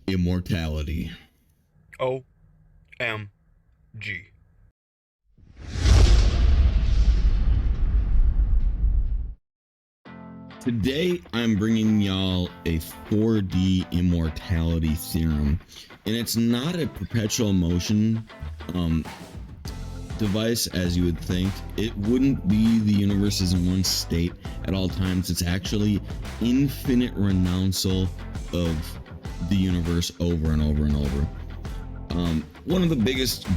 Immortality. O-M-G. Today, I'm bringing y'all a 4D immortality theorem, and it's not a perpetual motion device as you would think. It wouldn't be the universe is in one state at all times. It's actually infinite renouncil of the universe over and over and over. One of the biggest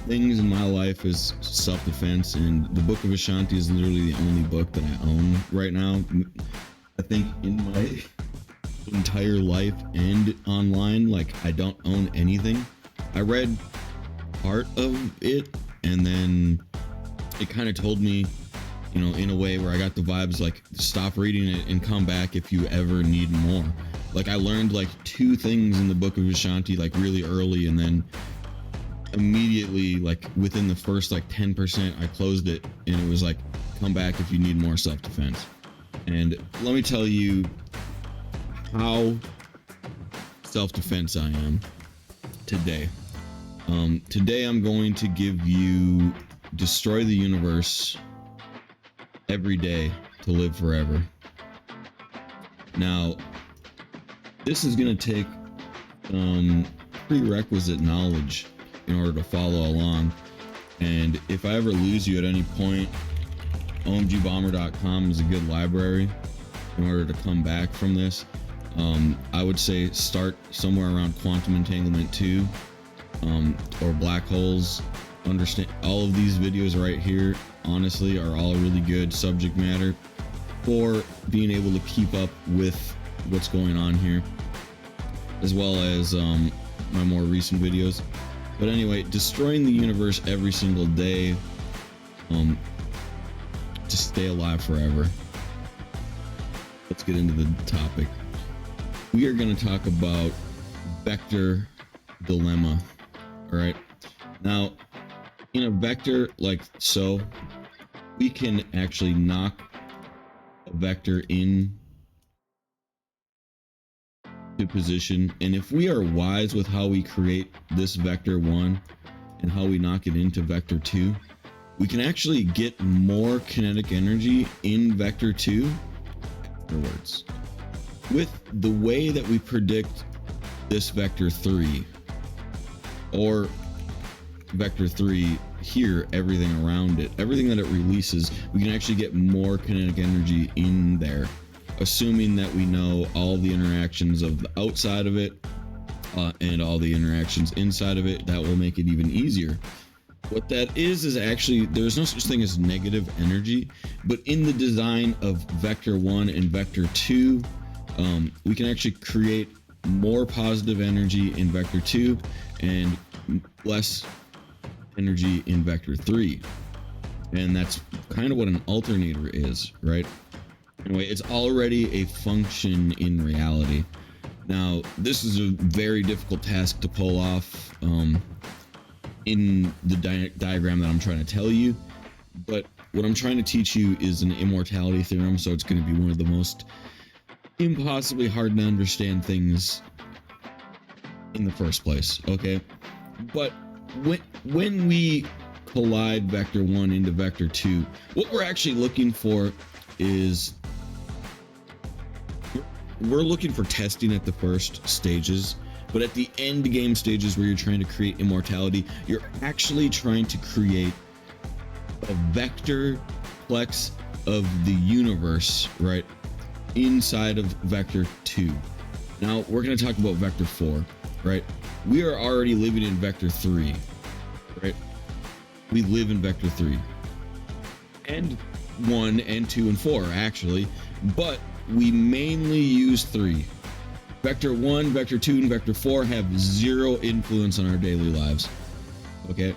things in my life is self-defense, and the Book of Ashanti is literally the only book that I own right now. I think in my entire life and online, like, I don't own anything. I read part of it, and then it kind of told me, you know, in a way where I got the vibes like, stop reading it and come back if you ever need more. Like, I learned like 2 things in the Book of Ashanti like really early, and then immediately, like within the first like 10%, I closed it, and it was like, come back if you need more self-defense. And let me tell you how self-defense I am today. Today I'm going to give you destroy the universe every day to live forever. Now, this is going to take prerequisite knowledge in order to follow along, and if I ever lose you at any point, Omgbomber.com is a good library in order to come back from this. I would say start somewhere around quantum entanglement 2, or black holes. Understand all of these videos right here, honestly, are all really good subject matter for being able to keep up with what's going on here, as well as my more recent videos. But anyway, destroying the universe every single day to stay alive forever. Let's get into the topic. We are going to talk about vector dilemma. All right. Now, in a vector like so, we can actually knock a vector in to position, and if we are wise with how we create this vector 1 and how we knock it into vector 2, we can actually get more kinetic energy in vector 2 afterwards. With the way that we predict this vector 3, or vector 3 here, everything around it, everything that it releases, we can actually get more kinetic energy in there, assuming that we know all the interactions of the outside of it and all the interactions inside of it. That will make it even easier. What that is actually, there's no such thing as negative energy, but in the design of vector 1 and vector 2, we can actually create more positive energy in vector 2 and less energy in vector 3. And that's kind of what an alternator is, right? Anyway, it's already a function in reality. Now, this is a very difficult task to pull off in the diagram that I'm trying to tell you, but what I'm trying to teach you is an immortality theorem, so it's going to be one of the most impossibly hard to understand things in the first place, okay? But when we collide vector 1 into vector 2, what we're actually looking for is we're looking for testing at the first stages, but at the end game stages where you're trying to create immortality, you're actually trying to create a vector plex of the universe, right, inside of vector 2. Now we're going to talk about vector 4, right? We are already living in vector 3, right? We live in vector 3 and 1 and 2 and 4 actually, but we mainly use 3. Vector 1, vector 2, and vector 4 have 0 influence on our daily lives, okay?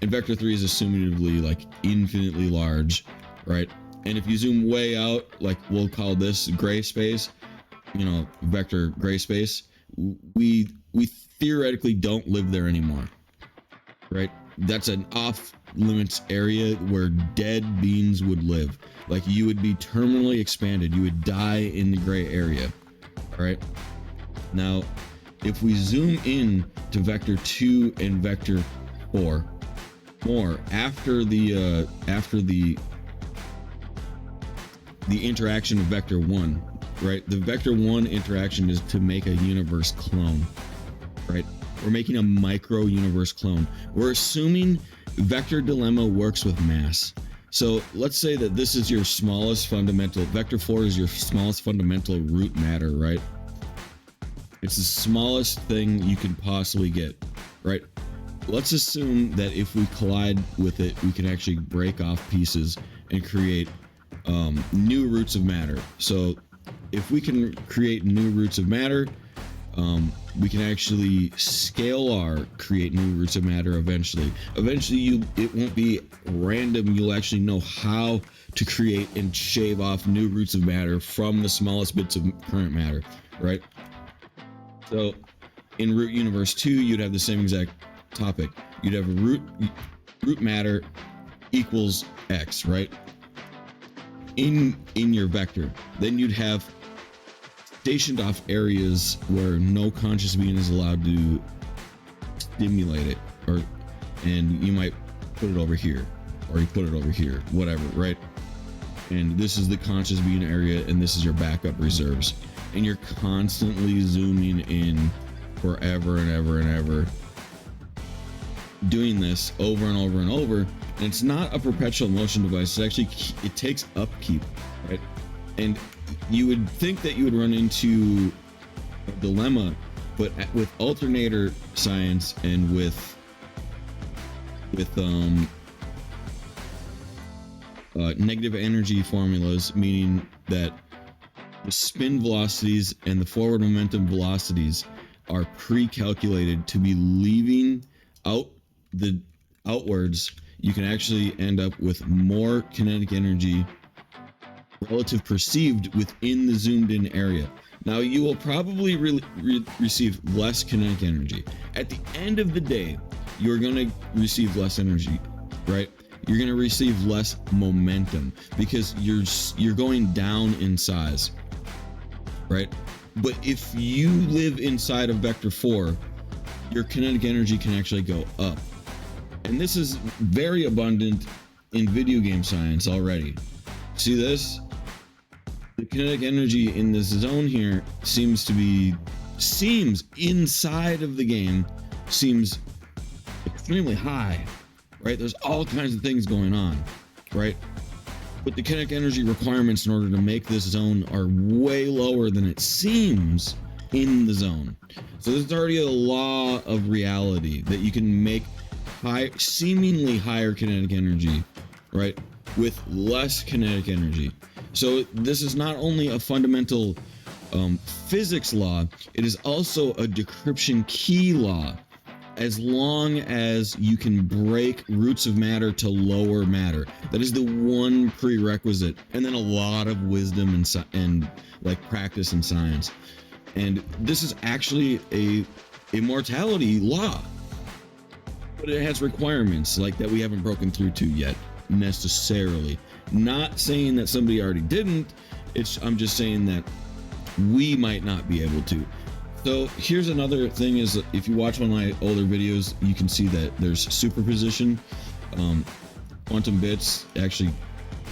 And vector 3 is assumedly like infinitely large, right? And if you zoom way out, like we'll call this gray space, you know, vector gray space, we theoretically don't live there anymore, right? That's an off limits area where dead beings would live. Like, you would be terminally expanded, you would die in the gray area. All right, now if we zoom in to vector 2 and vector 4 more after the interaction of vector 1, right? The vector 1 interaction is to make a universe clone, right? We're making a micro universe clone. We're assuming vector dilemma works with mass. So let's say that this is your smallest fundamental, vector 4 is your smallest fundamental root matter, right? It's the smallest thing you can possibly get, right? Let's assume that if we collide with it, we can actually break off pieces and create new roots of matter. So if we can create new roots of matter, we can actually create new roots of matter eventually. It won't be random. You'll actually know how to create and shave off new roots of matter from the smallest bits of current matter, right? So in root universe 2, you'd have the same exact topic. You'd have a root matter equals X, right? In your vector. Then you'd have stationed off areas where no conscious being is allowed to stimulate it, and you might put it over here, or you put it over here, whatever, right? And this is the conscious being area, and this is your backup reserves, and you're constantly zooming in forever and ever and ever, doing this over and over and over. And it's not a perpetual motion device. It takes upkeep, right? And you would think that you would run into a dilemma, but with alternator science and with negative energy formulas, meaning that the spin velocities and the forward momentum velocities are pre-calculated to be leaving outwards, you can actually end up with more kinetic energy relative perceived within the zoomed in area. Now you will probably receive less kinetic energy. At the end of the day, you're going to receive less energy, right? You're going to receive less momentum because you're going down in size, right? But if you live inside of vector 4, your kinetic energy can actually go up. And this is very abundant in video game science already. See this? The kinetic energy in this zone here seems inside of the game seems extremely high, right? There's all kinds of things going on, right? But the kinetic energy requirements in order to make this zone are way lower than it seems in the zone. So there's already a law of reality that you can make seemingly higher kinetic energy, right, with less kinetic energy. So this is not only a fundamental physics law, it is also a decryption key law. As long as you can break roots of matter to lower matter, that is the one prerequisite, and then a lot of wisdom and like practice in science. And this is actually a immortality law, but it has requirements like that we haven't broken through to yet necessarily. Not saying that somebody already didn't. I'm just saying that we might not be able to. So here's another thing is if you watch one of my older videos, you can see that there's superposition. Quantum bits actually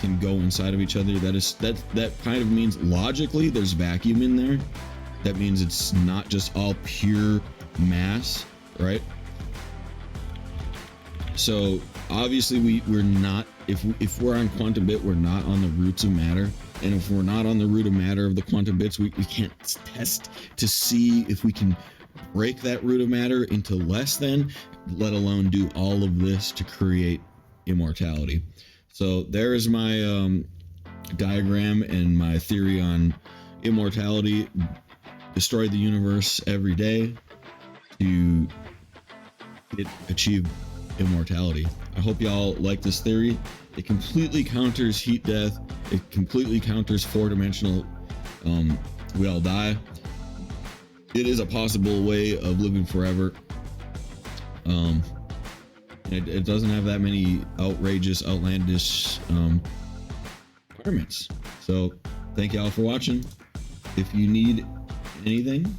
can go inside of each other. That kind of means logically there's vacuum in there. That means it's not just all pure mass, right? So obviously we're not, if we're on quantum bit, we're not on the roots of matter. And if we're not on the root of matter of the quantum bits, we can't test to see if we can break that root of matter into less than, let alone do all of this to create immortality. So there is my diagram and my theory on immortality. Destroy the universe every day to achieve immortality. I hope y'all like this theory. It completely counters heat death. It completely counters four-dimensional we all die. It is a possible way of living forever. It doesn't have that many outrageous, outlandish requirements. So thank y'all for watching. If you need anything,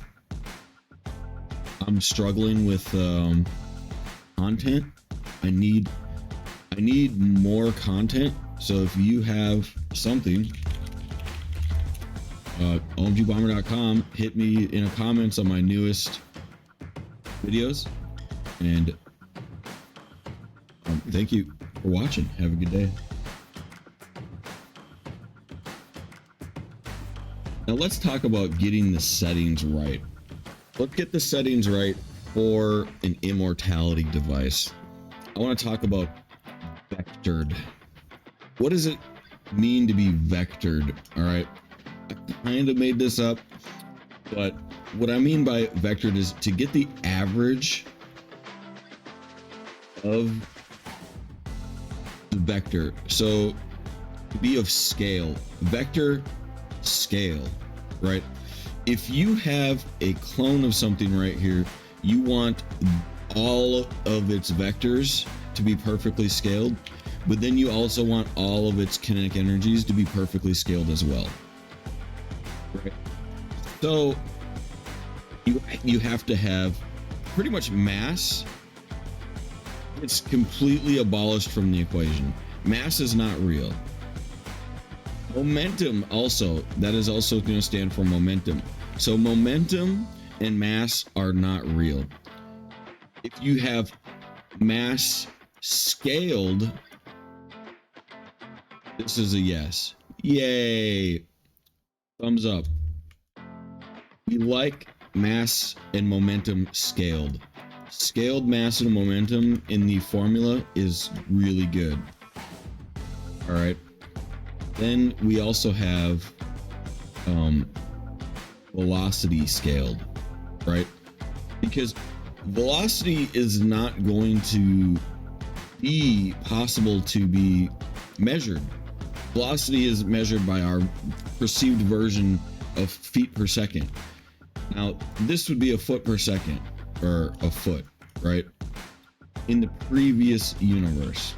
I'm struggling with content. I need more content. So if you have something, Omgbomber.com, hit me in the comments on my newest videos, and thank you for watching. Have a good day. Now let's talk about getting the settings right. Let's get the settings right for an Immortality device. I want to talk about vectored. What does it mean to be vectored? All right, I kind of made this up, but what I mean by vectored is to get the average of the vector. So to be of scale, vector scale, right? If you have a clone of something right here, you want all of its vectors to be perfectly scaled, but then you also want all of its kinetic energies to be perfectly scaled as well, right? So you have to have pretty much mass. It's completely abolished from the equation. Mass is not real. Momentum also, that is also going to stand for momentum. So momentum and mass are not real. If you have mass scaled, this is a yes. Yay. Thumbs up. We like mass and momentum scaled. Scaled mass and momentum in the formula is really good. All right. Then we also have velocity scaled, right? Because velocity is not going to be possible to be measured. Velocity is measured by our perceived version of feet per second. Now, this would be a foot per second, or a foot, right? In the previous universe,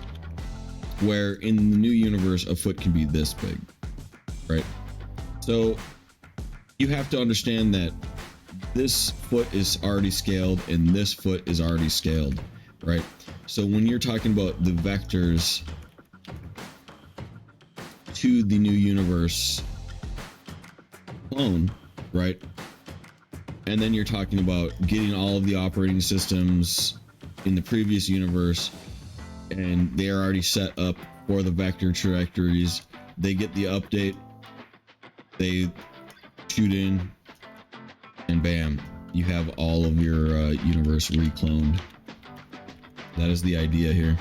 where in the new universe, a foot can be this big, right? So you have to understand that this foot is already scaled and this foot is already scaled, right? So when you're talking about the vectors to the new universe clone, right? And then you're talking about getting all of the operating systems in the previous universe, and they are already set up for the vector trajectories. They get the update, they shoot in, and bam, you have all of your universe recloned. That is the idea here.